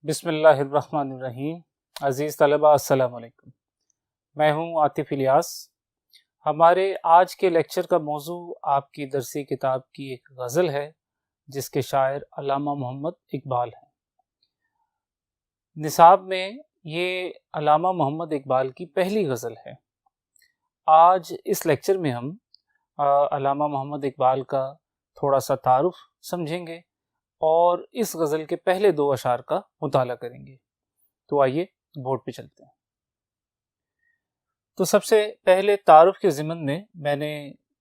بسم اللہ الرحمن الرحیم۔ عزیز طلبہ السلام علیکم، میں ہوں عاطف الیاس۔ ہمارے آج کے لیکچر کا موضوع آپ کی درسی کتاب کی ایک غزل ہے جس کے شاعر علامہ محمد اقبال ہیں۔ نصاب میں یہ علامہ محمد اقبال کی پہلی غزل ہے۔ آج اس لیکچر میں ہم علامہ محمد اقبال کا تھوڑا سا تعارف سمجھیں گے اور اس غزل کے پہلے دو اشعار کا مطالعہ کریں گے۔ تو آئیے بورڈ پہ چلتے ہیں۔ تو سب سے پہلے تعارف کے ضمن میں نے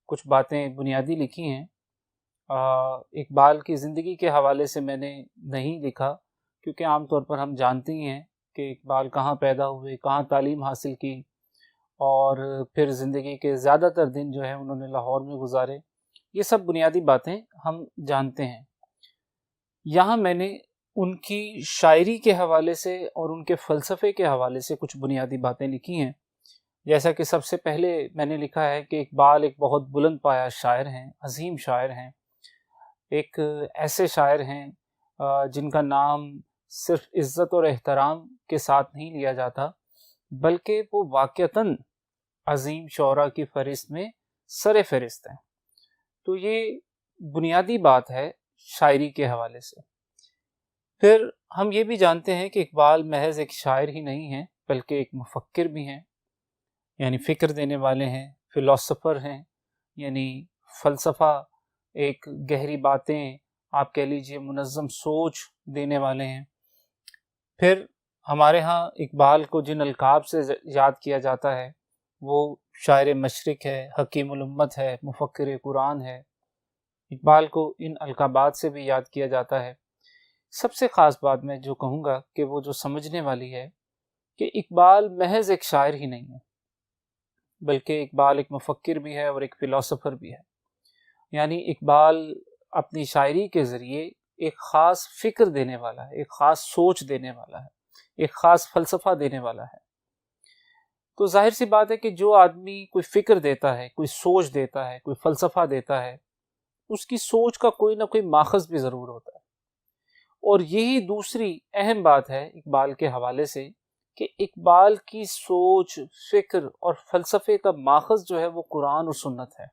کچھ باتیں بنیادی لکھی ہیں۔ اقبال کی زندگی کے حوالے سے میں نے نہیں لکھا کیونکہ عام طور پر ہم جانتے ہی ہیں کہ اقبال کہاں پیدا ہوئے، کہاں تعلیم حاصل کی، اور پھر زندگی کے زیادہ تر دن جو ہے انہوں نے لاہور میں گزارے۔ یہ سب بنیادی باتیں ہم جانتے ہیں۔ یہاں میں نے ان کی شاعری کے حوالے سے اور ان کے فلسفے کے حوالے سے کچھ بنیادی باتیں لکھی ہیں۔ جیسا کہ سب سے پہلے میں نے لکھا ہے کہ اقبال ایک بہت بلند پایہ شاعر ہیں، عظیم شاعر ہیں، ایک ایسے شاعر ہیں جن کا نام صرف عزت اور احترام کے ساتھ نہیں لیا جاتا بلکہ وہ واقعتاً عظیم شعراء کی فہرست میں سر فہرست ہیں۔ تو یہ بنیادی بات ہے شاعری کے حوالے سے۔ پھر ہم یہ بھی جانتے ہیں کہ اقبال محض ایک شاعر ہی نہیں ہیں بلکہ ایک مفکر بھی ہیں، یعنی فکر دینے والے ہیں، فلاسفر ہیں، یعنی فلسفہ، ایک گہری باتیں، آپ کہہ لیجئے منظم سوچ دینے والے ہیں۔ پھر ہمارے ہاں اقبال کو جن القاب سے یاد کیا جاتا ہے وہ شاعر مشرق ہے، حکیم الامت ہے، مفکر قرآن ہے۔ اقبال کو ان القابات سے بھی یاد کیا جاتا ہے۔ سب سے خاص بات میں جو کہوں گا کہ وہ جو سمجھنے والی ہے کہ اقبال محض ایک شاعر ہی نہیں ہے بلکہ اقبال ایک مفکر بھی ہے اور ایک فلاسفر بھی ہے۔ یعنی اقبال اپنی شاعری کے ذریعے ایک خاص فکر دینے والا ہے، ایک خاص سوچ دینے والا ہے، ایک خاص فلسفہ دینے والا ہے۔ تو ظاہر سی بات ہے کہ جو آدمی کوئی فکر دیتا ہے، کوئی سوچ دیتا ہے، کوئی فلسفہ دیتا ہے، اس کی سوچ کا کوئی نہ کوئی ماخذ بھی ضرور ہوتا ہے۔ اور یہی دوسری اہم بات ہے اقبال کے حوالے سے کہ اقبال کی سوچ، فکر اور فلسفے کا ماخذ جو ہے وہ قرآن اور سنت ہے،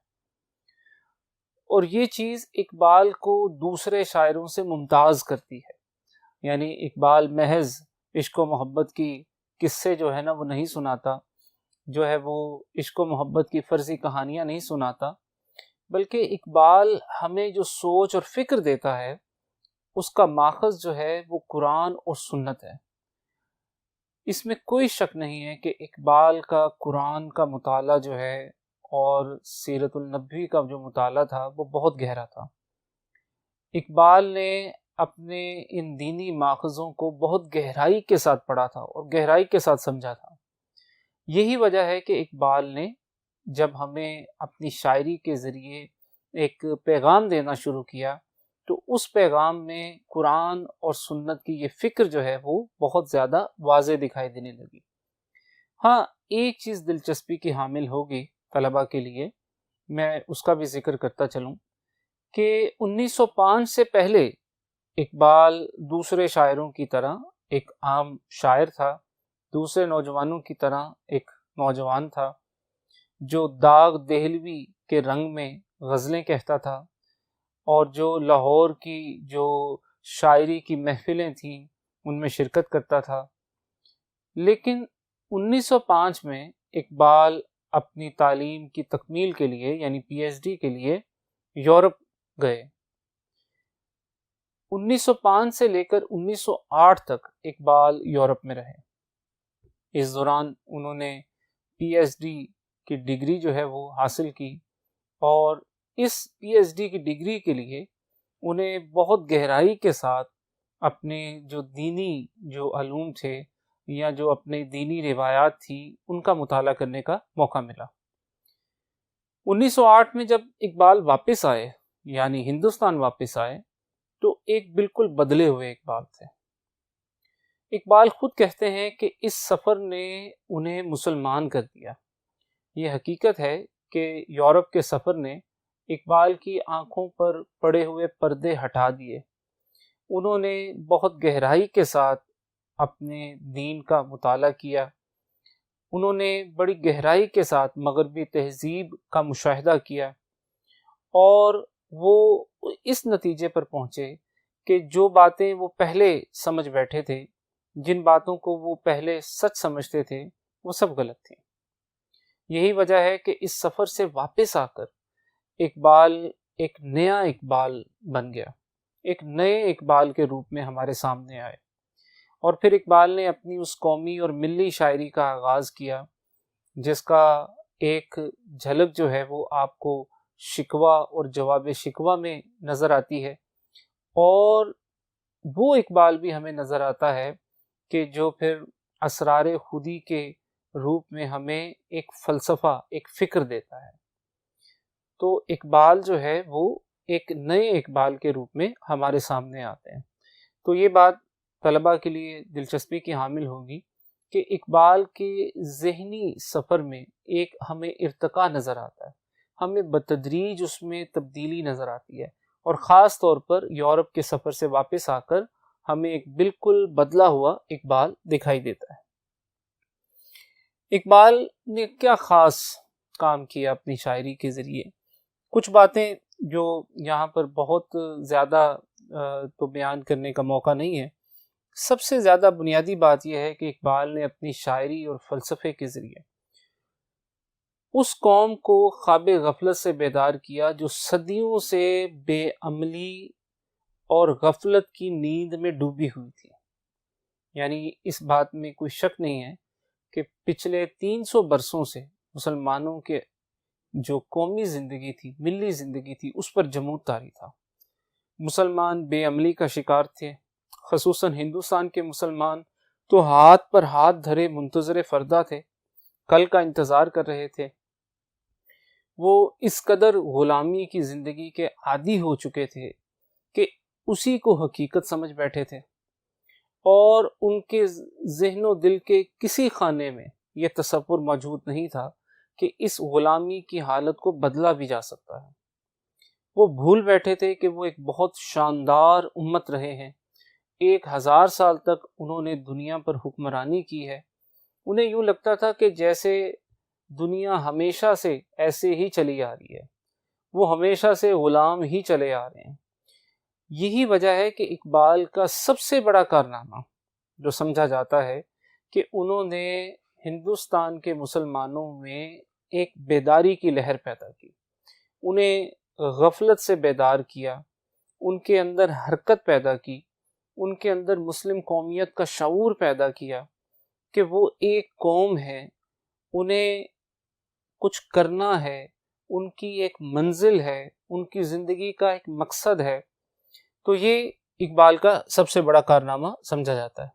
اور یہ چیز اقبال کو دوسرے شاعروں سے ممتاز کرتی ہے۔ یعنی اقبال محض عشق و محبت کی قصے جو ہے نا وہ نہیں سناتا، جو ہے وہ عشق و محبت کی فرضی کہانیاں نہیں سناتا، بلکہ اقبال ہمیں جو سوچ اور فکر دیتا ہے اس کا ماخذ جو ہے وہ قرآن اور سنت ہے۔ اس میں کوئی شک نہیں ہے کہ اقبال کا قرآن کا مطالعہ جو ہے اور سیرت النبی کا جو مطالعہ تھا وہ بہت گہرا تھا۔ اقبال نے اپنے ان دینی ماخذوں کو بہت گہرائی کے ساتھ پڑھا تھا اور گہرائی کے ساتھ سمجھا تھا۔ یہی وجہ ہے کہ اقبال نے جب ہمیں اپنی شاعری کے ذریعے ایک پیغام دینا شروع کیا تو اس پیغام میں قرآن اور سنت کی یہ فکر جو ہے وہ بہت زیادہ واضح دکھائی دینے لگی۔ ہاں، ایک چیز دلچسپی کی حامل ہوگی طلبہ کے لیے، میں اس کا بھی ذکر کرتا چلوں کہ 1905 سے پہلے اقبال دوسرے شاعروں کی طرح ایک عام شاعر تھا، دوسرے نوجوانوں کی طرح ایک نوجوان تھا جو داغ دہلوی کے رنگ میں غزلیں کہتا تھا، اور جو لاہور کی جو شاعری کی محفلیں تھیں ان میں شرکت کرتا تھا۔ لیکن 1905 میں اقبال اپنی تعلیم کی تکمیل کے لیے یعنی پی ایچ ڈی کے لیے یورپ گئے۔ 1905 سے لے کر 1908 تک اقبال یورپ میں رہے۔ اس دوران انہوں نے پی ایچ ڈی کی ڈگری جو ہے وہ حاصل کی، اور اس پی ایچ ڈی کی ڈگری کے لیے انہیں بہت گہرائی کے ساتھ اپنے جو دینی جو علوم تھے یا جو اپنے دینی روایات تھی ان کا مطالعہ کرنے کا موقع ملا۔ 1908 میں جب اقبال واپس آئے یعنی ہندوستان واپس آئے تو ایک بالکل بدلے ہوئے اقبال تھے۔ اقبال خود کہتے ہیں کہ اس سفر نے انہیں مسلمان کر دیا۔ یہ حقیقت ہے کہ یورپ کے سفر نے اقبال کی آنکھوں پر پڑے ہوئے پردے ہٹا دیے۔ انہوں نے بہت گہرائی کے ساتھ اپنے دین کا مطالعہ کیا، انہوں نے بڑی گہرائی کے ساتھ مغربی تہذیب کا مشاہدہ کیا، اور وہ اس نتیجے پر پہنچے کہ جو باتیں وہ پہلے سمجھ بیٹھے تھے، جن باتوں کو وہ پہلے سچ سمجھتے تھے، وہ سب غلط تھیں۔ یہی وجہ ہے کہ اس سفر سے واپس آ کر اقبال ایک نیا اقبال بن گیا، ایک نئے اقبال کے روپ میں ہمارے سامنے آئے، اور پھر اقبال نے اپنی اس قومی اور ملی شاعری کا آغاز کیا، جس کا ایک جھلک جو ہے وہ آپ کو شکوہ اور جواب شکوہ میں نظر آتی ہے، اور وہ اقبال بھی ہمیں نظر آتا ہے کہ جو پھر اسرار خودی کے روپ میں ہمیں ایک فلسفہ، ایک فکر دیتا ہے۔ تو اقبال جو ہے وہ ایک نئے اقبال کے روپ میں ہمارے سامنے آتے ہیں۔ تو یہ بات طلباء کے لیے دلچسپی کی حامل ہوگی کہ اقبال کے ذہنی سفر میں ایک ہمیں ارتقاء نظر آتا ہے، ہمیں بتدریج اس میں تبدیلی نظر آتی ہے، اور خاص طور پر یورپ کے سفر سے واپس آ کر ہمیں ایک بالکل بدلا ہوا اقبال دکھائی دیتا ہے۔ اقبال نے کیا خاص کام کیا اپنی شاعری کے ذریعے؟ کچھ باتیں جو یہاں پر بہت زیادہ تو بیان کرنے کا موقع نہیں ہے۔ سب سے زیادہ بنیادی بات یہ ہے کہ اقبال نے اپنی شاعری اور فلسفے کے ذریعے اس قوم کو خواب غفلت سے بیدار کیا جو صدیوں سے بے عملی اور غفلت کی نیند میں ڈوبی ہوئی تھی۔ یعنی اس بات میں کوئی شک نہیں ہے کہ پچھلے 300 برسوں سے مسلمانوں کے جو قومی زندگی تھی، ملی زندگی تھی، اس پر جمود طاری تھا۔ مسلمان بے عملی کا شکار تھے، خصوصاً ہندوستان کے مسلمان تو ہاتھ پر ہاتھ دھرے منتظر فردا تھے، کل کا انتظار کر رہے تھے۔ وہ اس قدر غلامی کی زندگی کے عادی ہو چکے تھے کہ اسی کو حقیقت سمجھ بیٹھے تھے، اور ان کے ذہن و دل کے کسی خانے میں یہ تصور موجود نہیں تھا کہ اس غلامی کی حالت کو بدلا بھی جا سکتا ہے۔ وہ بھول بیٹھے تھے کہ وہ ایک بہت شاندار امت رہے ہیں، 1000 سال تک انہوں نے دنیا پر حکمرانی کی ہے۔ انہیں یوں لگتا تھا کہ جیسے دنیا ہمیشہ سے ایسے ہی چلی آ رہی ہے، وہ ہمیشہ سے غلام ہی چلے آ رہے ہیں۔ یہی وجہ ہے کہ اقبال کا سب سے بڑا کارنامہ جو سمجھا جاتا ہے کہ انہوں نے ہندوستان کے مسلمانوں میں ایک بیداری کی لہر پیدا کی، انہیں غفلت سے بیدار کیا، ان کے اندر حرکت پیدا کی، ان کے اندر مسلم قومیت کا شعور پیدا کیا کہ وہ ایک قوم ہے، انہیں کچھ کرنا ہے، ان کی ایک منزل ہے، ان کی زندگی کا ایک مقصد ہے۔ تو یہ اقبال کا سب سے بڑا کارنامہ سمجھا جاتا ہے۔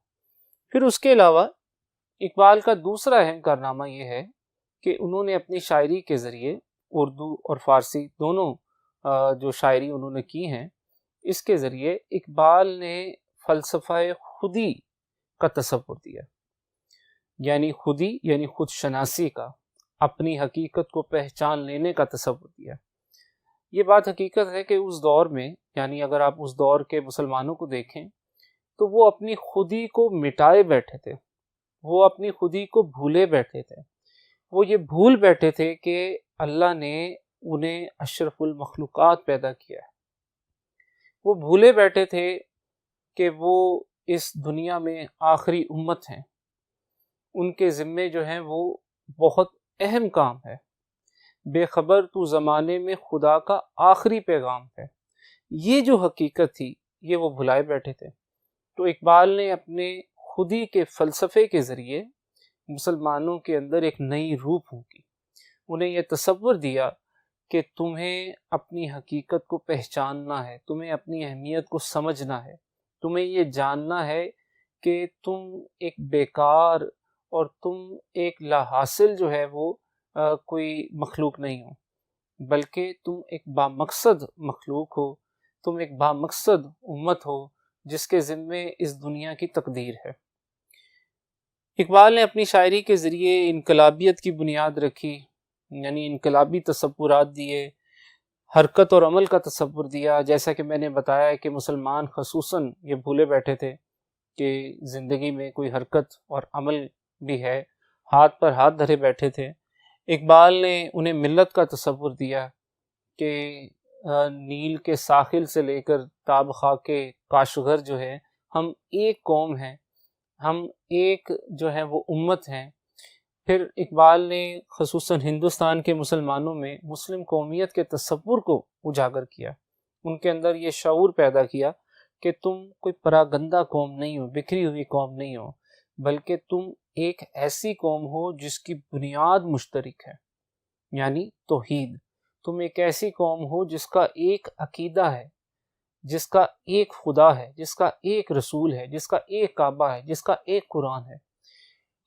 پھر اس کے علاوہ اقبال کا دوسرا اہم کارنامہ یہ ہے کہ انہوں نے اپنی شاعری کے ذریعے اردو اور فارسی دونوں جو شاعری انہوں نے کی ہیں، اس کے ذریعے اقبال نے فلسفہ خودی کا تصور دیا، یعنی خودی یعنی خود شناسی کا، اپنی حقیقت کو پہچان لینے کا تصور دیا۔ یہ بات حقیقت ہے کہ اس دور میں، یعنی اگر آپ اس دور کے مسلمانوں کو دیکھیں تو وہ اپنی خودی کو مٹائے بیٹھے تھے، وہ اپنی خودی کو بھولے بیٹھے تھے، وہ یہ بھول بیٹھے تھے کہ اللہ نے انہیں اشرف المخلوقات پیدا کیا ہے، وہ بھولے بیٹھے تھے کہ وہ اس دنیا میں آخری امت ہیں، ان کے ذمے جو ہیں وہ بہت اہم کام ہے، بے خبر تو زمانے میں خدا کا آخری پیغام ہے۔ یہ جو حقیقت تھی یہ وہ بھلائے بیٹھے تھے۔ تو اقبال نے اپنے خودی کے فلسفے کے ذریعے مسلمانوں کے اندر ایک نئی روح پھونکی، انہیں یہ تصور دیا کہ تمہیں اپنی حقیقت کو پہچاننا ہے، تمہیں اپنی اہمیت کو سمجھنا ہے، تمہیں یہ جاننا ہے کہ تم ایک بیکار اور تم ایک لا حاصل جو ہے وہ کوئی مخلوق نہیں ہو، بلکہ تم ایک بامقصد مخلوق ہو، تم ایک بامقصد امت ہو جس کے ذمے اس دنیا کی تقدیر ہے۔ اقبال نے اپنی شاعری کے ذریعے انقلابیت کی بنیاد رکھی، یعنی انقلابی تصورات دیے، حرکت اور عمل کا تصور دیا، جیسا کہ میں نے بتایا کہ مسلمان خصوصاً یہ بھولے بیٹھے تھے کہ زندگی میں کوئی حرکت اور عمل بھی ہے، ہاتھ پر ہاتھ دھرے بیٹھے تھے۔ اقبال نے انہیں ملت کا تصور دیا کہ نیل کے ساحل سے لے کر تاب خاک کاشغر جو ہے، ہم ایک قوم ہیں، ہم ایک جو ہے وہ امت ہیں۔ پھر اقبال نے خصوصاً ہندوستان کے مسلمانوں میں مسلم قومیت کے تصور کو اجاگر کیا، ان کے اندر یہ شعور پیدا کیا کہ تم کوئی پراگندہ قوم نہیں ہو، بکھری ہوئی قوم نہیں ہو، بلکہ تم ایک ایسی قوم ہو جس کی بنیاد مشترک ہے، یعنی توحید۔ تم ایک ایسی قوم ہو جس کا ایک عقیدہ ہے، جس کا ایک خدا ہے، جس کا ایک رسول ہے، جس کا ایک کعبہ ہے، جس کا ایک قرآن ہے۔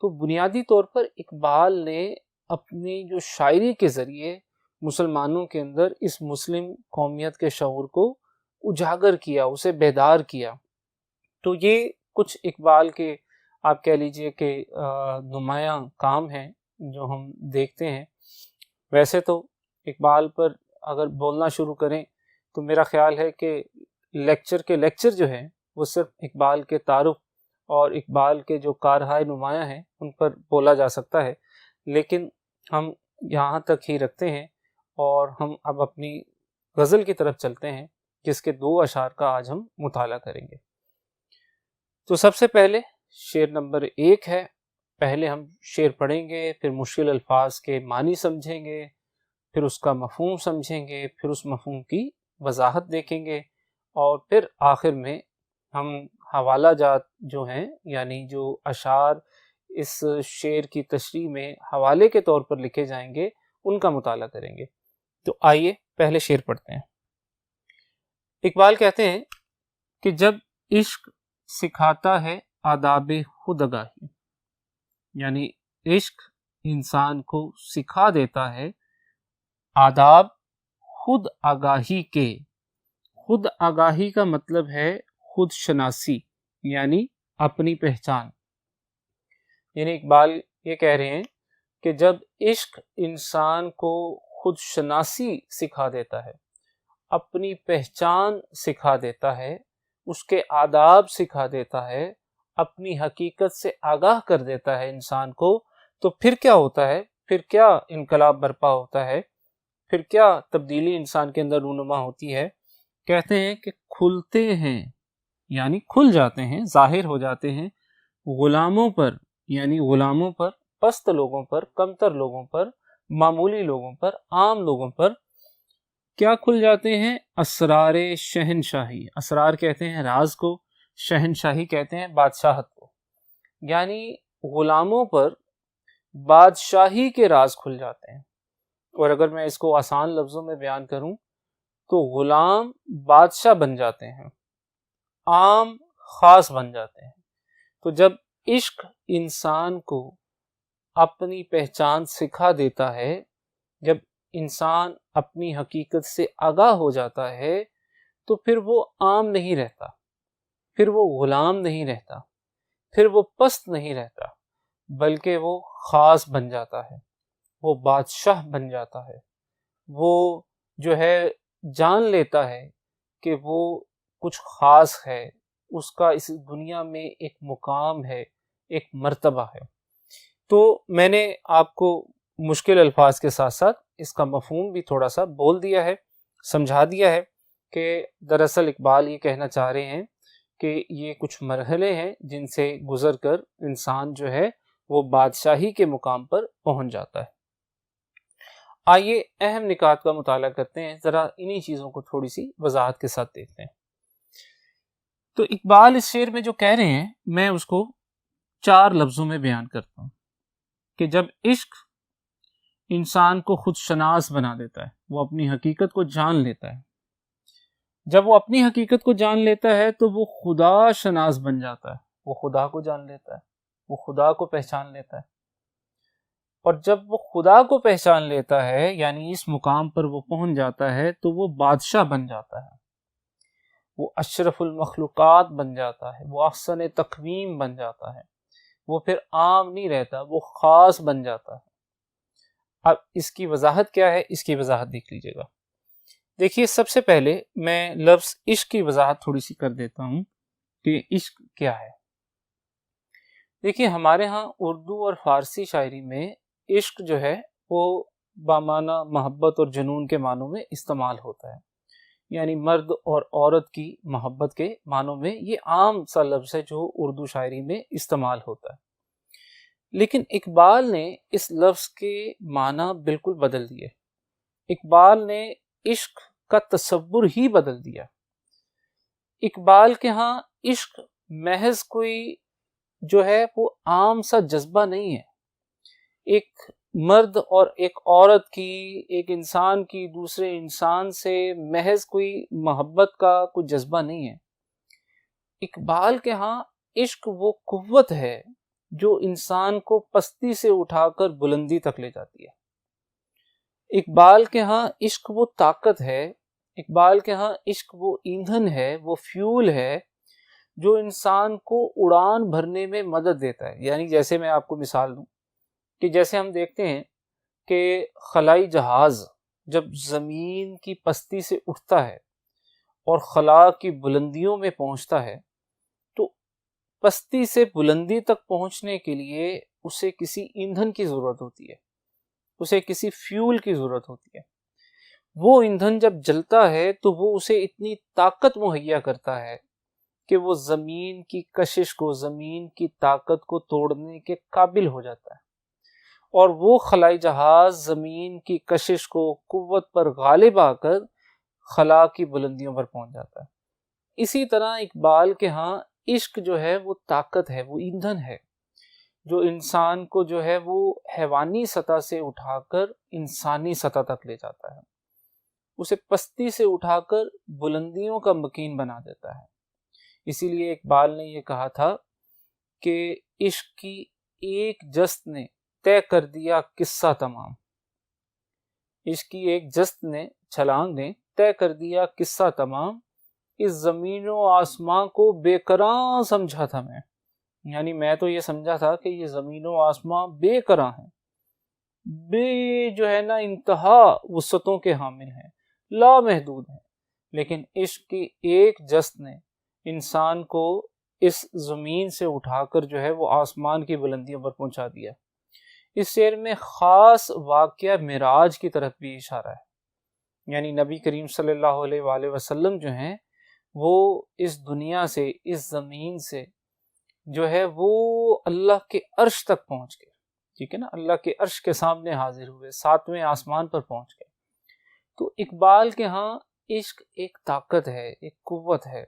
تو بنیادی طور پر اقبال نے اپنی جو شاعری کے ذریعے مسلمانوں کے اندر اس مسلم قومیت کے شعور کو اجاگر کیا، اسے بیدار کیا۔ تو یہ کچھ اقبال کے آپ کہہ لیجئے کہ نمایاں کام ہیں جو ہم دیکھتے ہیں۔ ویسے تو اقبال پر اگر بولنا شروع کریں تو میرا خیال ہے کہ لیکچر جو ہیں وہ صرف اقبال کے تعارف اور اقبال کے جو کارہائے نمایاں ہیں ان پر بولا جا سکتا ہے، لیکن ہم یہاں تک ہی رکھتے ہیں اور ہم اب اپنی غزل کی طرف چلتے ہیں، جس کے 2 اشعار کا آج ہم مطالعہ کریں گے۔ تو سب سے پہلے شعر نمبر 1 ہے۔ پہلے ہم شعر پڑھیں گے، پھر مشکل الفاظ کے معنی سمجھیں گے، پھر اس کا مفہوم سمجھیں گے، پھر اس مفہوم کی وضاحت دیکھیں گے، اور پھر آخر میں ہم حوالہ جات جو ہیں، یعنی جو اشعار اس شعر کی تشریح میں حوالے کے طور پر لکھے جائیں گے ان کا مطالعہ کریں گے۔ تو آئیے پہلے شعر پڑھتے ہیں۔ اقبال کہتے ہیں کہ جب عشق سکھاتا ہے آداب خود آگاہی، یعنی عشق انسان کو سکھا دیتا ہے آداب خود آگاہی کے۔ خود آگاہی کا مطلب ہے خود شناسی، یعنی اپنی پہچان۔ یعنی اقبال یہ کہہ رہے ہیں کہ جب عشق انسان کو خود شناسی سکھا دیتا ہے، اپنی پہچان سکھا دیتا ہے، اس کے آداب سکھا دیتا ہے، اپنی حقیقت سے آگاہ کر دیتا ہے انسان کو، تو پھر کیا ہوتا ہے؟ پھر کیا انقلاب برپا ہوتا ہے؟ پھر کیا تبدیلی انسان کے اندر رونما ہوتی ہے؟ کہتے ہیں کہ کھلتے ہیں، یعنی کھل جاتے ہیں، ظاہر ہو جاتے ہیں، غلاموں پر، یعنی غلاموں پر، پست لوگوں پر، کمتر لوگوں پر، معمولی لوگوں پر، عام لوگوں پر کیا کھل جاتے ہیں؟ اسرار شہنشاہی۔ اسرار کہتے ہیں راز کو، شہنشاہی کہتے ہیں بادشاہت کو، یعنی غلاموں پر بادشاہی کے راز کھل جاتے ہیں۔ اور اگر میں اس کو آسان لفظوں میں بیان کروں تو غلام بادشاہ بن جاتے ہیں، عام خاص بن جاتے ہیں۔ تو جب عشق انسان کو اپنی پہچان سکھا دیتا ہے، جب انسان اپنی حقیقت سے آگاہ ہو جاتا ہے، تو پھر وہ عام نہیں رہتا، پھر وہ غلام نہیں رہتا، پھر وہ پست نہیں رہتا، بلکہ وہ خاص بن جاتا ہے، وہ بادشاہ بن جاتا ہے، وہ جو ہے جان لیتا ہے کہ وہ کچھ خاص ہے، اس کا اس دنیا میں ایک مقام ہے، ایک مرتبہ ہے۔ تو میں نے آپ کو مشکل الفاظ کے ساتھ ساتھ اس کا مفہوم بھی تھوڑا سا بول دیا ہے، سمجھا دیا ہے کہ دراصل اقبال یہ کہنا چاہ رہے ہیں کہ یہ کچھ مرحلے ہیں جن سے گزر کر انسان جو ہے وہ بادشاہی کے مقام پر پہنچ جاتا ہے۔ آئیے اہم نکات کا مطالعہ کرتے ہیں، ذرا انہی چیزوں کو تھوڑی سی وضاحت کے ساتھ دیکھتے ہیں۔ تو اقبال اس شعر میں جو کہہ رہے ہیں، میں اس کو 4 لفظوں میں بیان کرتا ہوں کہ جب عشق انسان کو خود شناس بنا دیتا ہے، وہ اپنی حقیقت کو جان لیتا ہے، جب وہ اپنی حقیقت کو جان لیتا ہے تو وہ خدا شناس بن جاتا ہے، وہ خدا کو جان لیتا ہے، وہ خدا کو پہچان لیتا ہے، اور جب وہ خدا کو پہچان لیتا ہے، یعنی اس مقام پر وہ پہنچ جاتا ہے، تو وہ بادشاہ بن جاتا ہے، وہ اشرف المخلوقات بن جاتا ہے، وہ احسن تقویم بن جاتا ہے، وہ پھر عام نہیں رہتا، وہ خاص بن جاتا ہے۔ اب اس کی وضاحت کیا ہے؟ اس کی وضاحت دیکھ لیجئے گا۔ دیکھیے، سب سے پہلے میں لفظ عشق کی وضاحت تھوڑی سی کر دیتا ہوں کہ عشق کیا ہے۔ دیکھیے ہمارے ہاں اردو اور فارسی شاعری میں عشق جو ہے وہ بامعنی محبت اور جنون کے معنوں میں استعمال ہوتا ہے، یعنی مرد اور عورت کی محبت کے معنوں میں یہ عام سا لفظ ہے جو اردو شاعری میں استعمال ہوتا ہے۔ لیکن اقبال نے اس لفظ کے معنی بالکل بدل دیے۔ اقبال نے عشق کا تصور ہی بدل دیا۔ اقبال کے ہاں عشق محض کوئی جو ہے وہ عام سا جذبہ نہیں ہے، ایک مرد اور ایک عورت کی، ایک انسان کی دوسرے انسان سے محض کوئی محبت کا کوئی جذبہ نہیں ہے۔ اقبال کے ہاں عشق وہ قوت ہے جو انسان کو پستی سے اٹھا کر بلندی تک لے جاتی ہے۔ اقبال کے ہاں عشق وہ طاقت ہے، اقبال کے ہاں عشق وہ ایندھن ہے، وہ فیول ہے جو انسان کو اڑان بھرنے میں مدد دیتا ہے۔ یعنی جیسے میں آپ کو مثال دوں کہ جیسے ہم دیکھتے ہیں کہ خلائی جہاز جب زمین کی پستی سے اٹھتا ہے اور خلا کی بلندیوں میں پہنچتا ہے تو پستی سے بلندی تک پہنچنے کے لیے اسے کسی ایندھن کی ضرورت ہوتی ہے، اسے کسی فیول کی ضرورت ہوتی ہے۔ وہ ایندھن جب جلتا ہے تو وہ اسے اتنی طاقت مہیا کرتا ہے کہ وہ زمین کی کشش کو، زمین کی طاقت کو توڑنے کے قابل ہو جاتا ہے، اور وہ خلائی جہاز زمین کی کشش کو قوت پر غالب آ کر خلا کی بلندیوں پر پہنچ جاتا ہے۔ اسی طرح اقبال کے ہاں عشق جو ہے وہ طاقت ہے، وہ ایندھن ہے جو انسان کو جو ہے وہ حیوانی سطح سے اٹھا کر انسانی سطح تک لے جاتا ہے، اسے پستی سے اٹھا کر بلندیوں کا مکین بنا دیتا ہے۔ اسی لیے اقبال نے یہ کہا تھا کہ عشق کی ایک جست نے طے کر دیا قصہ تمام، عشق کی ایک جست نے، چھلانگ نے طے کر دیا قصہ تمام، اس زمین و آسمان کو بے قراں سمجھا تھا میں۔ یعنی میں تو یہ سمجھا تھا کہ یہ زمین و آسمان بے قراں ہیں، بے جو ہے نا انتہا وسعتوں کے حامل ہیں، لامحدود ہیں، لیکن عشق کی ایک جست نے انسان کو اس زمین سے اٹھا کر جو ہے وہ آسمان کی بلندیوں پر پہنچا دیا۔ اس شعر میں خاص واقعہ معراج کی طرف بھی اشارہ ہے، یعنی نبی کریم صلی اللہ علیہ وآلہ وسلم جو ہیں وہ اس دنیا سے، اس زمین سے جو ہے وہ اللہ کے عرش تک پہنچ گئے، ٹھیک ہے نا، اللہ کے عرش کے سامنے حاضر ہوئے، ساتویں آسمان پر پہنچ گئے۔ تو اقبال کے ہاں عشق ایک طاقت ہے، ایک قوت ہے،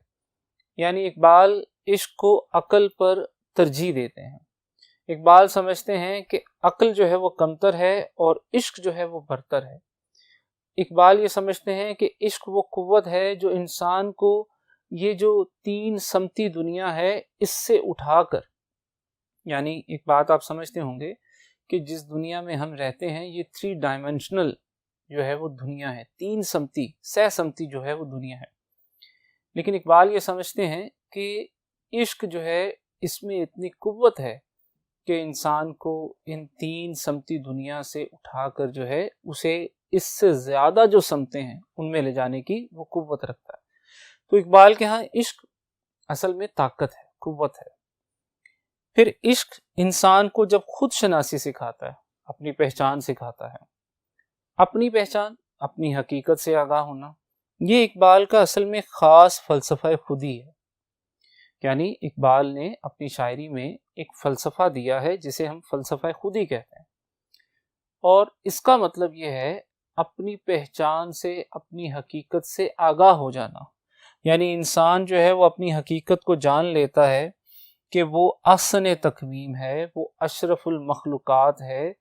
یعنی اقبال عشق کو عقل پر ترجیح دیتے ہیں۔ اقبال سمجھتے ہیں کہ عقل جو ہے وہ کمتر ہے اور عشق جو ہے وہ برتر ہے۔ اقبال یہ سمجھتے ہیں کہ عشق وہ قوت ہے جو انسان کو یہ جو تین سمتی دنیا ہے اس سے اٹھا کر، یعنی ایک بات آپ سمجھتے ہوں گے کہ جس دنیا میں ہم رہتے ہیں یہ 3 ڈائمنشنل جو ہے وہ دنیا ہے، 3 سمتی، سہ سمتی جو ہے وہ دنیا ہے، لیکن اقبال یہ سمجھتے ہیں کہ عشق جو ہے اس میں اتنی قوت ہے کہ انسان کو ان 3 سمتی دنیا سے اٹھا کر جو ہے اسے اس سے زیادہ جو سمتیں ہیں ان میں لے جانے کی وہ قوت رکھتا ہے۔ تو اقبال کے ہاں عشق اصل میں طاقت ہے، قوت ہے۔ پھر عشق انسان کو جب خود شناسی سکھاتا ہے، اپنی پہچان سکھاتا ہے، اپنی پہچان، اپنی حقیقت سے آگاہ ہونا، یہ اقبال کا اصل میں خاص فلسفہ خودی ہے۔ یعنی اقبال نے اپنی شاعری میں ایک فلسفہ دیا ہے جسے ہم فلسفہ خودی کہتے ہیں، اور اس کا مطلب یہ ہے اپنی پہچان سے، اپنی حقیقت سے آگاہ ہو جانا۔ یعنی انسان جو ہے وہ اپنی حقیقت کو جان لیتا ہے کہ وہ احسن تقویم ہے، وہ اشرف المخلوقات ہے،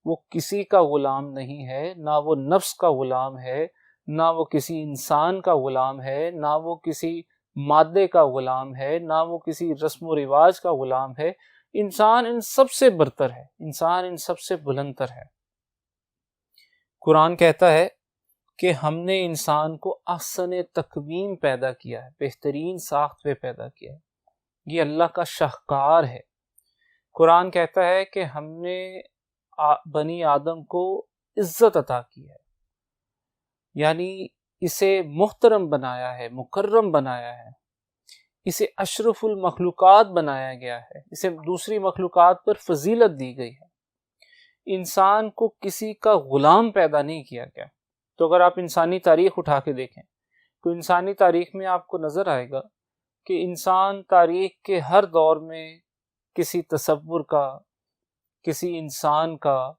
وہ کسی کا غلام نہیں ہے، نہ وہ نفس کا غلام ہے، نہ وہ کسی انسان کا غلام ہے، نہ وہ کسی مادے کا غلام ہے، نہ وہ کسی رسم و رواج کا غلام ہے۔ انسان ان سب سے برتر ہے، انسان ان سب سے بلندر ہے۔ قرآن کہتا ہے کہ ہم نے انسان کو احسن تقویم پیدا کیا ہے، بہترین ساخت پہ پیدا کیا ہے، یہ اللہ کا شاہکار ہے۔ قرآن کہتا ہے کہ ہم نے بنی آدم کو عزت عطا کی ہے، یعنی اسے محترم بنایا ہے، مکرم بنایا ہے، اسے اشرف المخلوقات بنایا گیا ہے، اسے دوسری مخلوقات پر فضیلت دی گئی ہے، انسان کو کسی کا غلام پیدا نہیں کیا گیا۔ تو اگر آپ انسانی تاریخ اٹھا کے دیکھیں تو انسانی تاریخ میں آپ کو نظر آئے گا کہ انسان تاریخ کے ہر دور میں کسی تصور کا، کسی انسان کا،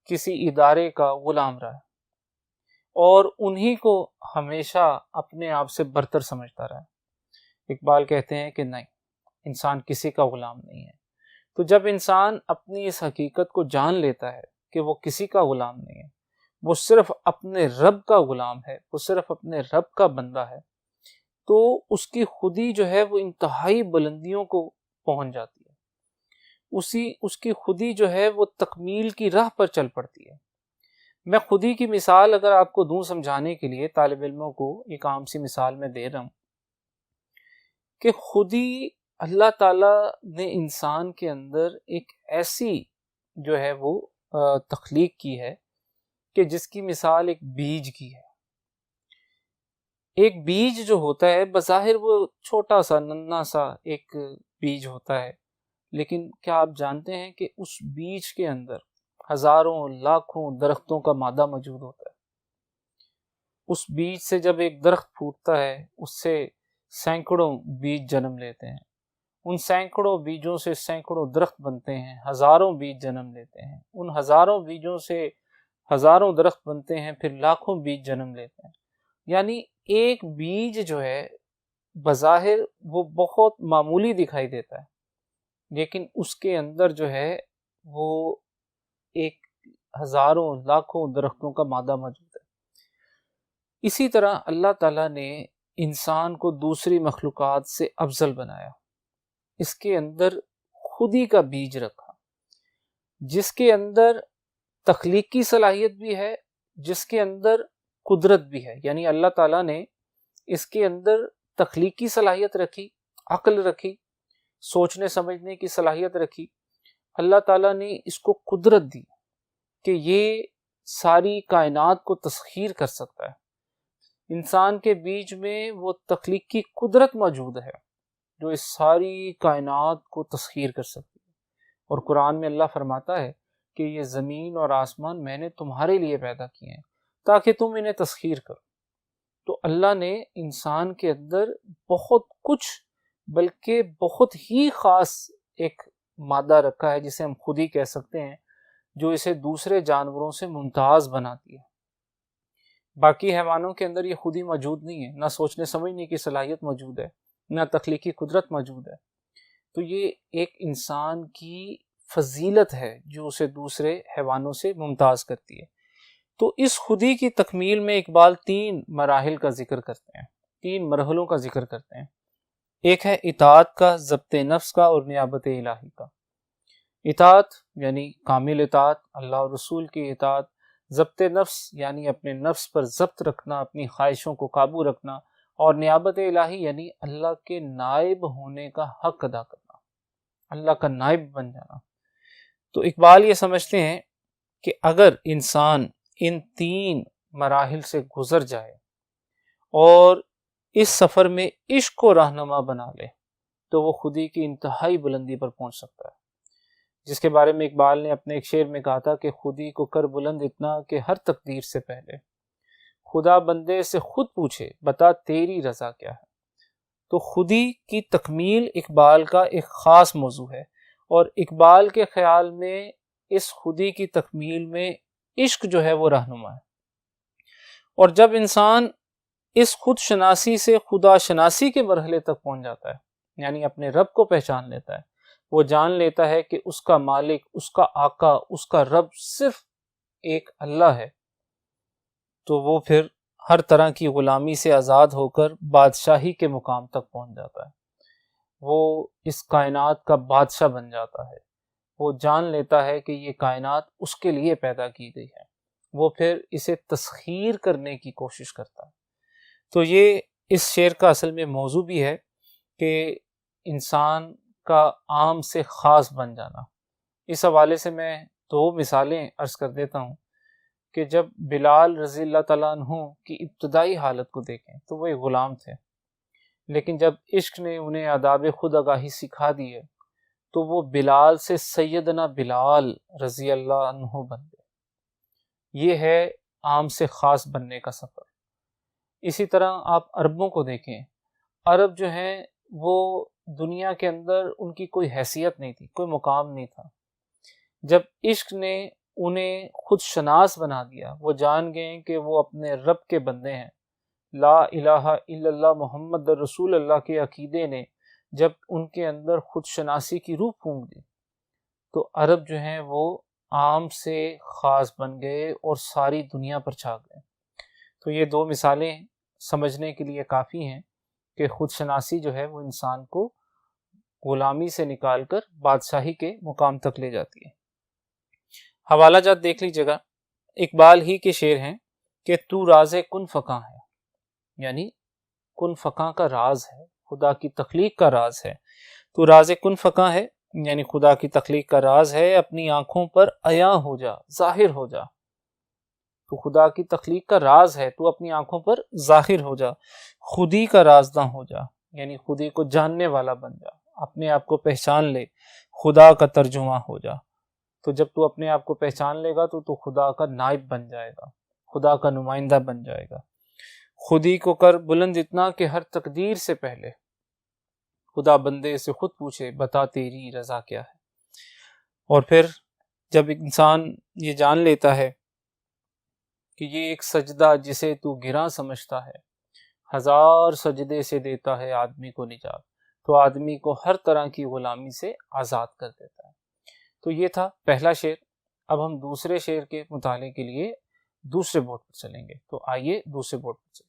کسی ادارے کا غلام رہا ہے، اور انہی کو ہمیشہ اپنے آپ سے برتر سمجھتا رہا ہے۔ اقبال کہتے ہیں کہ نہیں، انسان کسی کا غلام نہیں ہے۔ تو جب انسان اپنی اس حقیقت کو جان لیتا ہے کہ وہ کسی کا غلام نہیں ہے، وہ صرف اپنے رب کا غلام ہے، وہ صرف اپنے رب کا بندہ ہے، تو اس کی خودی جو ہے وہ انتہائی بلندیوں کو پہنچ جاتی ہے، اس کی خودی جو ہے وہ تکمیل کی راہ پر چل پڑتی ہے۔ میں خودی کی مثال اگر آپ کو دوں سمجھانے کے لیے، طالب علموں کو ایک عام سی مثال میں دے رہا ہوں کہ خودی اللہ تعالیٰ نے انسان کے اندر ایک ایسی جو ہے وہ تخلیق کی ہے کہ جس کی مثال ایک بیج کی ہے۔ ایک بیج جو ہوتا ہے بظاہر وہ چھوٹا سا ننھا سا ایک بیج ہوتا ہے، لیکن کیا آپ جانتے ہیں کہ اس بیج کے اندر ہزاروں لاکھوں درختوں کا مادہ موجود ہوتا ہے۔ اس بیج سے جب ایک درخت پھوٹتا ہے، اس سے سینکڑوں بیج جنم لیتے ہیں، ان سینکڑوں بیجوں سے سینکڑوں درخت بنتے ہیں، ہزاروں بیج جنم لیتے ہیں، ان ہزاروں بیجوں سے ہزاروں درخت بنتے ہیں، پھر لاکھوں بیج جنم لیتے ہیں۔ یعنی ایک بیج جو ہے بظاہر وہ بہت معمولی دکھائی دیتا ہے، لیکن اس کے اندر جو ہے وہ ایک ہزاروں لاکھوں درختوں کا مادہ موجود ہے۔ اسی طرح اللہ تعالیٰ نے انسان کو دوسری مخلوقات سے افضل بنایا، اس کے اندر خودی کا بیج رکھا، جس کے اندر تخلیقی صلاحیت بھی ہے، جس کے اندر قدرت بھی ہے۔ یعنی اللہ تعالیٰ نے اس کے اندر تخلیقی صلاحیت رکھی، عقل رکھی، سوچنے سمجھنے کی صلاحیت رکھی۔ اللہ تعالیٰ نے اس کو قدرت دی کہ یہ ساری کائنات کو تسخیر کر سکتا ہے۔ انسان کے بیچ میں وہ تخلیقی قدرت موجود ہے جو اس ساری کائنات کو تسخیر کر سکتی ہے۔ اور قرآن میں اللہ فرماتا ہے کہ یہ زمین اور آسمان میں نے تمہارے لیے پیدا کیے ہیں تاکہ تم انہیں تسخیر کرو۔ تو اللہ نے انسان کے اندر بہت کچھ، بلکہ بہت ہی خاص ایک مادہ رکھا ہے جسے ہم خودی کہہ سکتے ہیں، جو اسے دوسرے جانوروں سے ممتاز بناتی ہے۔ باقی حیوانوں کے اندر یہ خودی موجود نہیں ہے، نہ سوچنے سمجھنے کی صلاحیت موجود ہے، نہ تخلیقی قدرت موجود ہے۔ تو یہ ایک انسان کی فضیلت ہے جو اسے دوسرے حیوانوں سے ممتاز کرتی ہے۔ تو اس خودی کی تکمیل میں اقبال 3 مراحل کا ذکر کرتے ہیں، 3 مرحلوں کا ذکر کرتے ہیں۔ ایک ہے اطاعت کا، ضبط نفس کا اور نیابت الہی کا۔ اطاعت یعنی کامل اطاعت، اللہ اور رسول کی اطاعت، ضبط نفس یعنی اپنے نفس پر ضبط رکھنا، اپنی خواہشوں کو قابو رکھنا، اور نیابت الہی یعنی اللہ کے نائب ہونے کا حق ادا کرنا، اللہ کا نائب بن جانا۔ تو اقبال یہ سمجھتے ہیں کہ اگر انسان ان 3 مراحل سے گزر جائے اور اس سفر میں عشق کو رہنما بنا لے تو وہ خودی کی انتہائی بلندی پر پہنچ سکتا ہے، جس کے بارے میں اقبال نے اپنے ایک شعر میں کہا تھا کہ خودی کو کر بلند اتنا کہ ہر تقدیر سے پہلے خدا بندے سے خود پوچھے بتا تیری رضا کیا ہے۔ تو خودی کی تکمیل اقبال کا ایک خاص موضوع ہے، اور اقبال کے خیال میں اس خودی کی تکمیل میں عشق جو ہے وہ رہنما ہے۔ اور جب انسان اس خود شناسی سے خدا شناسی کے مرحلے تک پہنچ جاتا ہے، یعنی اپنے رب کو پہچان لیتا ہے، وہ جان لیتا ہے کہ اس کا مالک، اس کا آقا، اس کا رب صرف ایک اللہ ہے، تو وہ پھر ہر طرح کی غلامی سے آزاد ہو کر بادشاہی کے مقام تک پہنچ جاتا ہے۔ وہ اس کائنات کا بادشاہ بن جاتا ہے، وہ جان لیتا ہے کہ یہ کائنات اس کے لیے پیدا کی گئی ہے، وہ پھر اسے تسخیر کرنے کی کوشش کرتا ہے۔ تو یہ اس شعر کا اصل میں موضوع بھی ہے کہ انسان کا عام سے خاص بن جانا۔ اس حوالے سے میں 2 مثالیں عرض کر دیتا ہوں کہ جب بلال رضی اللہ تعالیٰ عنہ کی ابتدائی حالت کو دیکھیں تو وہ ایک غلام تھے، لیکن جب عشق نے انہیں آداب خود آگاہی سکھا دی ہے تو وہ بلال سے سیدنا بلال رضی اللہ عنہ بن گئے۔ یہ ہے عام سے خاص بننے کا سفر۔ اسی طرح آپ عربوں کو دیکھیں، عرب جو ہیں وہ دنیا کے اندر ان کی کوئی حیثیت نہیں تھی، کوئی مقام نہیں تھا۔ جب عشق نے انہیں خود شناس بنا دیا، وہ جان گئے کہ وہ اپنے رب کے بندے ہیں، لا الہ الا اللہ محمد رسول اللہ کے عقیدے نے جب ان کے اندر خود شناسی کی روح پھونک دی تو عرب جو ہیں وہ عام سے خاص بن گئے اور ساری دنیا پر چھا گئے۔ تو یہ دو مثالیں سمجھنے کے لیے کافی ہیں کہ خود شناسی جو ہے وہ انسان کو غلامی سے نکال کر بادشاہی کے مقام تک لے جاتی ہے۔ حوالہ جات دیکھ لیجیے گا، اقبال ہی کے شعر ہیں کہ تو راز کن فکاں ہے، یعنی کن فکاں کا راز ہے، خدا کی تخلیق کا راز ہے۔ تو راز کن فکاں ہے یعنی خدا کی تخلیق کا راز ہے، اپنی آنکھوں پر عیاں ہو جا، ظاہر ہو جا۔ تو خدا کی تخلیق کا راز ہے، تو اپنی آنکھوں پر ظاہر ہو جا، خودی کا رازداں ہو جا، یعنی خودی کو جاننے والا بن جا، اپنے آپ کو پہچان لے، خدا کا ترجمہ ہو جا۔ تو جب تو اپنے آپ کو پہچان لے گا تو خدا کا نائب بن جائے گا، خدا کا نمائندہ بن جائے گا۔ خودی کو کر بلند اتنا کہ ہر تقدیر سے پہلے خدا بندے سے خود پوچھے بتا تیری رضا کیا ہے۔ اور پھر جب انسان یہ جان لیتا ہے کہ یہ ایک سجدہ جسے تو گراں سمجھتا ہے، ہزار سجدے سے دیتا ہے آدمی کو نجات، تو آدمی کو ہر طرح کی غلامی سے آزاد کر دیتا ہے۔ تو یہ تھا پہلا شعر۔ اب ہم دوسرے شعر کے مطالعے کے لیے دوسرے بورڈ پر چلیں گے، تو آئیے دوسرے بورڈ پر چلیں گے۔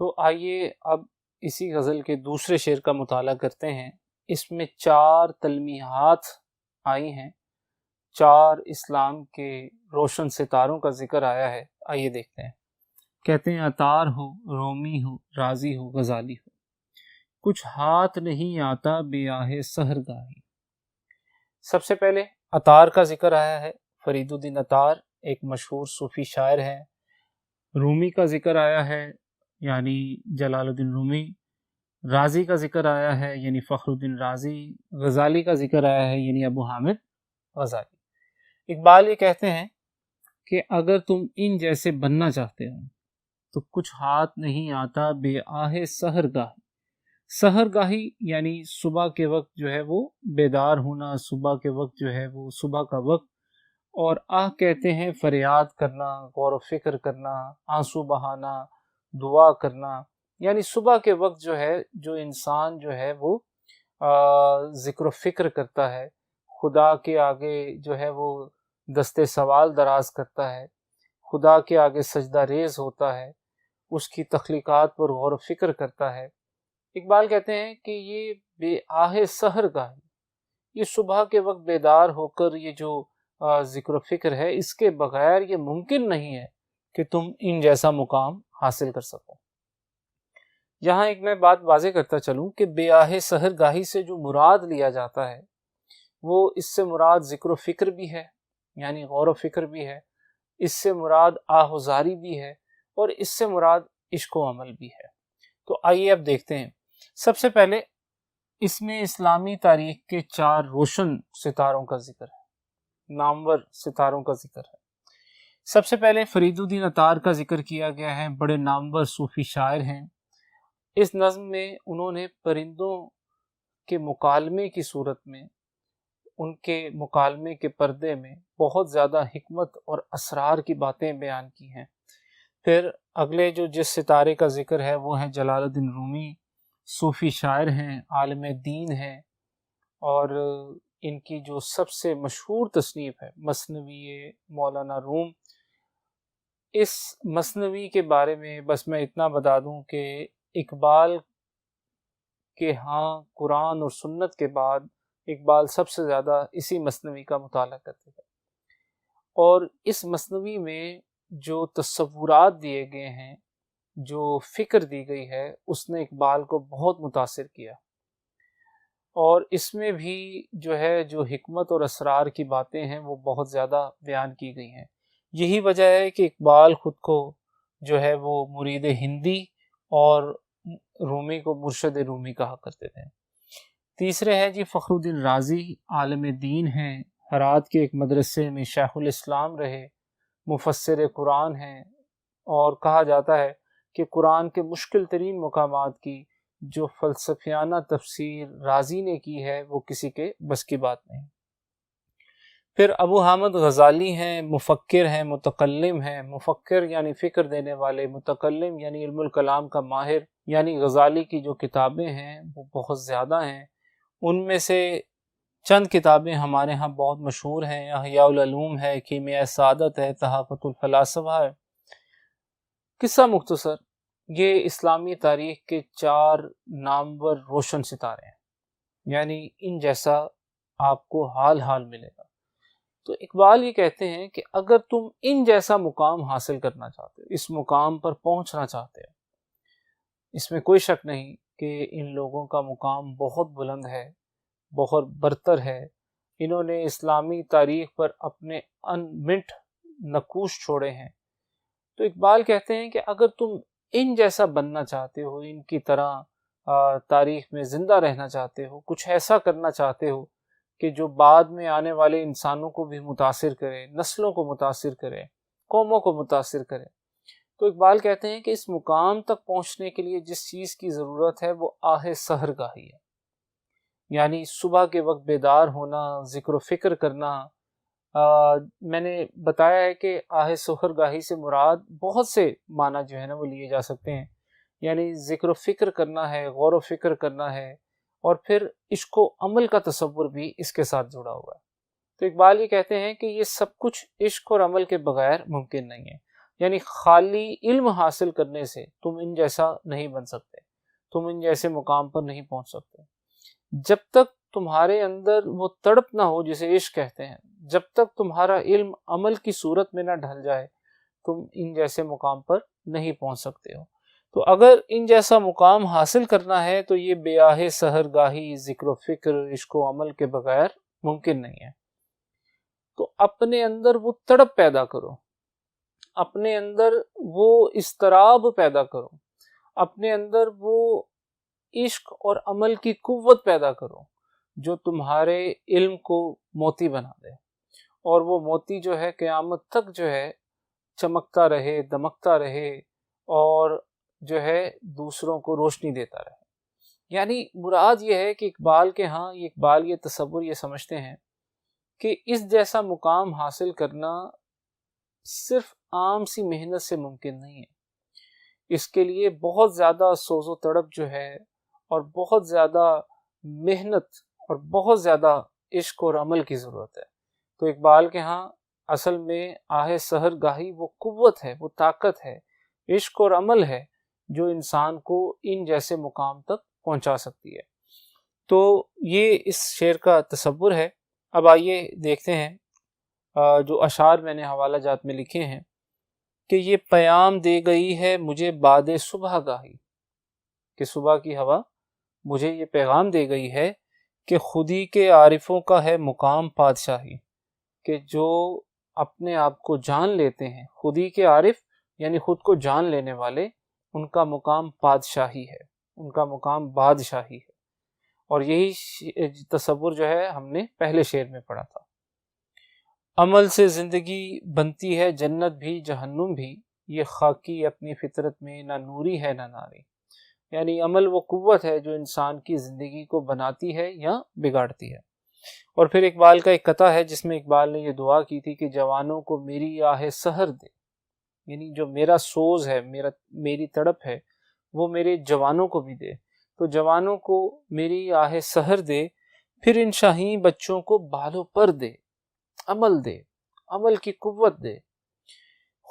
تو آئیے اب اسی غزل کے دوسرے شعر کا مطالعہ کرتے ہیں۔ اس میں 4 تلمیحات آئی ہیں، 4 اسلام کے روشن ستاروں کا ذکر آیا ہے۔ آئیے دیکھتے ہیں۔ کہتے ہیں عطار ہو، رومی ہو، رازی ہو، غزالی ہو، کچھ ہاتھ نہیں آتا بے آہ سحر گاہی۔ سب سے پہلے عطار کا ذکر آیا ہے۔ فرید الدین عطار ایک مشہور صوفی شاعر ہیں۔ رومی کا ذکر آیا ہے یعنی جلال الدین رومی۔ رازی کا ذکر آیا ہے یعنی فخر الدین رازی۔ غزالی کا ذکر آیا ہے یعنی ابو حامد غزالی۔ اقبال یہ کہتے ہیں کہ اگر تم ان جیسے بننا چاہتے ہو تو کچھ ہاتھ نہیں آتا بے آہ سحر گاہی۔ سحر گاہی یعنی صبح کے وقت جو ہے وہ بیدار ہونا، صبح کے وقت جو ہے وہ صبح کا وقت، اور آہ کہتے ہیں فریاد کرنا، غور و فکر کرنا، آنسو بہانا، دعا کرنا، یعنی صبح کے وقت جو ہے جو انسان جو ہے وہ ذکر و فکر کرتا ہے، خدا کے آگے جو ہے وہ دستے سوال دراز کرتا ہے، خدا کے آگے سجدہ ریز ہوتا ہے، اس کی تخلیقات پر غور و فکر کرتا ہے۔ اقبال کہتے ہیں کہ یہ بے آہ سحر گاہی، یہ صبح کے وقت بیدار ہو کر یہ جو ذکر و فکر ہے، اس کے بغیر یہ ممکن نہیں ہے کہ تم ان جیسا مقام حاصل کر سکو۔ یہاں ایک میں بات واضح کرتا چلوں کہ بے آہ سحر گاہی سے جو مراد لیا جاتا ہے وہ اس سے مراد ذکر و فکر بھی ہے، یعنی غور و فکر بھی ہے، اس سے مراد آہوزاری بھی ہے، اور اس سے مراد عشق و عمل بھی ہے۔ تو آئیے اب دیکھتے ہیں۔ سب سے پہلے اس میں اسلامی تاریخ کے 4 روشن ستاروں کا ذکر ہے، نامور ستاروں کا ذکر ہے۔ سب سے پہلے فرید الدین عطار کا ذکر کیا گیا ہے، بڑے نامور صوفی شاعر ہیں۔ اس نظم میں انہوں نے پرندوں کے مکالمے کی صورت میں، ان کے مکالمے کے پردے میں بہت زیادہ حکمت اور اسرار کی باتیں بیان کی ہیں۔ پھر اگلے جو جس ستارے کا ذکر ہے وہ ہیں جلال الدین رومی، صوفی شاعر ہیں، عالم دین ہیں، اور ان کی جو سب سے مشہور تصنیف ہے مثنوی مولانا روم۔ اس مثنوی کے بارے میں بس میں اتنا بتا دوں کہ اقبال کے ہاں قرآن اور سنت کے بعد اقبال سب سے زیادہ اسی مثنوی کا مطالعہ کرتے تھے، اور اس مثنوی میں جو تصورات دیے گئے ہیں، جو فکر دی گئی ہے، اس نے اقبال کو بہت متاثر کیا، اور اس میں بھی جو ہے جو حکمت اور اسرار کی باتیں ہیں وہ بہت زیادہ بیان کی گئی ہیں۔ یہی وجہ ہے کہ اقبال خود کو جو ہے وہ مرید ہندی اور رومی کو مرشد رومی کہا کرتے تھے۔ تیسرے ہیں جی فخر الدین رازی، عالم دین ہیں، ہرات کے ایک مدرسے میں شیخ الاسلام رہے، مفسر قرآن ہیں، اور کہا جاتا ہے کہ قرآن کے مشکل ترین مقامات کی جو فلسفیانہ تفسیر رازی نے کی ہے وہ کسی کے بس کی بات نہیں۔ پھر ابو حامد غزالی ہیں، مفکر ہیں، متکلم ہیں۔ مفکر یعنی فکر دینے والے، متکلم یعنی علم الکلام کا ماہر۔ یعنی غزالی کی جو کتابیں ہیں وہ بہت زیادہ ہیں، ان میں سے چند کتابیں ہمارے ہاں بہت مشہور ہیں، احیاء العلوم ہے، کیمیاء سعادت ہے، تحفۃ الفلاسفہ ہے۔ قصہ مختصر، یہ اسلامی تاریخ کے 4 نامور روشن ستارے ہیں، یعنی ان جیسا آپ کو حال حال ملے گا۔ تو اقبال یہ کہتے ہیں کہ اگر تم ان جیسا مقام حاصل کرنا چاہتے ہو، اس مقام پر پہنچنا چاہتے ہو، اس میں کوئی شک نہیں کہ ان لوگوں کا مقام بہت بلند ہے، بہت برتر ہے۔ انہوں نے اسلامی تاریخ پر اپنے انمٹ نقوش چھوڑے ہیں۔ تو اقبال کہتے ہیں کہ اگر تم ان جیسا بننا چاہتے ہو، ان کی طرح تاریخ میں زندہ رہنا چاہتے ہو، کچھ ایسا کرنا چاہتے ہو کہ جو بعد میں آنے والے انسانوں کو بھی متاثر کرے، نسلوں کو متاثر کرے، قوموں کو متاثر کرے، تو اقبال کہتے ہیں کہ اس مقام تک پہنچنے کے لیے جس چیز کی ضرورت ہے وہ آہ سحر گاہی ہے، یعنی صبح کے وقت بیدار ہونا، ذکر و فکر کرنا۔ میں نے بتایا ہے کہ آہ سحر گاہی سے مراد بہت سے معنی جو ہے نا وہ لیے جا سکتے ہیں، یعنی ذکر و فکر کرنا ہے، غور و فکر کرنا ہے، اور پھر عشق و عمل کا تصور بھی اس کے ساتھ جڑا ہوا ہے۔ تو اقبال یہ کہتے ہیں کہ یہ سب کچھ عشق اور عمل کے بغیر ممکن نہیں ہے، یعنی خالی علم حاصل کرنے سے تم ان جیسا نہیں بن سکتے، تم ان جیسے مقام پر نہیں پہنچ سکتے۔ جب تک تمہارے اندر وہ تڑپ نہ ہو جسے عشق کہتے ہیں، جب تک تمہارا علم عمل کی صورت میں نہ ڈھل جائے، تم ان جیسے مقام پر نہیں پہنچ سکتے ہو۔ تو اگر ان جیسا مقام حاصل کرنا ہے تو یہ بے آہ سحر گاہی، ذکر و فکر، عشق و عمل کے بغیر ممکن نہیں ہے۔ تو اپنے اندر وہ تڑپ پیدا کرو، اپنے اندر وہ اضطراب پیدا کرو، اپنے اندر وہ عشق اور عمل کی قوت پیدا کرو جو تمہارے علم کو موتی بنا دے، اور وہ موتی جو ہے قیامت تک جو ہے چمکتا رہے، دمکتا رہے، اور جو ہے دوسروں کو روشنی دیتا رہے۔ یعنی مراد یہ ہے کہ اقبال کے ہاں اقبال یہ تصور یہ سمجھتے ہیں کہ اس جیسا مقام حاصل کرنا صرف عام سی محنت سے ممکن نہیں ہے، اس کے لیے بہت زیادہ سوز و تڑپ جو ہے، اور بہت زیادہ محنت اور بہت زیادہ عشق اور عمل کی ضرورت ہے۔ تو اقبال کے ہاں اصل میں آہ سحر گاہی وہ قوت ہے، وہ طاقت ہے، عشق اور عمل ہے جو انسان کو ان جیسے مقام تک پہنچا سکتی ہے۔ تو یہ اس شعر کا تصور ہے۔ اب آئیے دیکھتے ہیں جو اشعار میں نے حوالہ جات میں لکھے ہیں کہ یہ پیام دے گئی ہے مجھے باد صبح گاہی، کہ صبح کی ہوا مجھے یہ پیغام دے گئی ہے کہ خودی کے عارفوں کا ہے مقام پادشاہی، کہ جو اپنے آپ کو جان لیتے ہیں، خودی کے عارف یعنی خود کو جان لینے والے، ان کا مقام پادشاہی ہے، ان کا مقام بادشاہی ہے۔ اور یہی تصور جو ہے ہم نے پہلے شعر میں پڑھا تھا۔ عمل سے زندگی بنتی ہے جنت بھی جہنم بھی، یہ خاکی اپنی فطرت میں نہ نوری ہے نہ ناری۔ یعنی عمل وہ قوت ہے جو انسان کی زندگی کو بناتی ہے یا بگاڑتی ہے۔ اور پھر اقبال کا ایک قطعہ ہے جس میں اقبال نے یہ دعا کی تھی کہ جوانوں کو میری آہ سحر دے، یعنی جو میرا سوز ہے، میری تڑپ ہے، وہ میرے جوانوں کو بھی دے۔ تو جوانوں کو میری آہ سحر دے، پھر ان شاہین بچوں کو بالوں پر دے، عمل دے، عمل کی قوت دے۔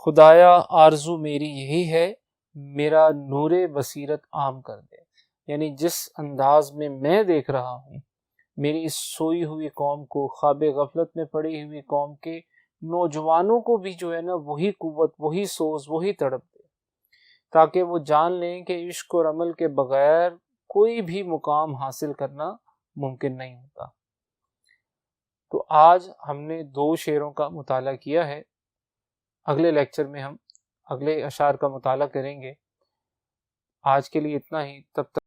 خدایا آرزو میری یہی ہے، میرا نور بصیرت عام کر دے۔ یعنی جس انداز میں میں دیکھ رہا ہوں میری اس سوئی ہوئی قوم کو، خواب غفلت میں پڑی ہوئی قوم کے نوجوانوں کو بھی جو ہے نا وہی قوت، وہی سوز، وہی تڑپ دے، تاکہ وہ جان لیں کہ عشق اور عمل کے بغیر کوئی بھی مقام حاصل کرنا ممکن نہیں ہوتا۔ تو آج ہم نے 2 شعروں کا مطالعہ کیا ہے، اگلے لیکچر میں ہم اگلے اشعار کا مطالعہ کریں گے. آج کے لیے اتنا ہی. تب تک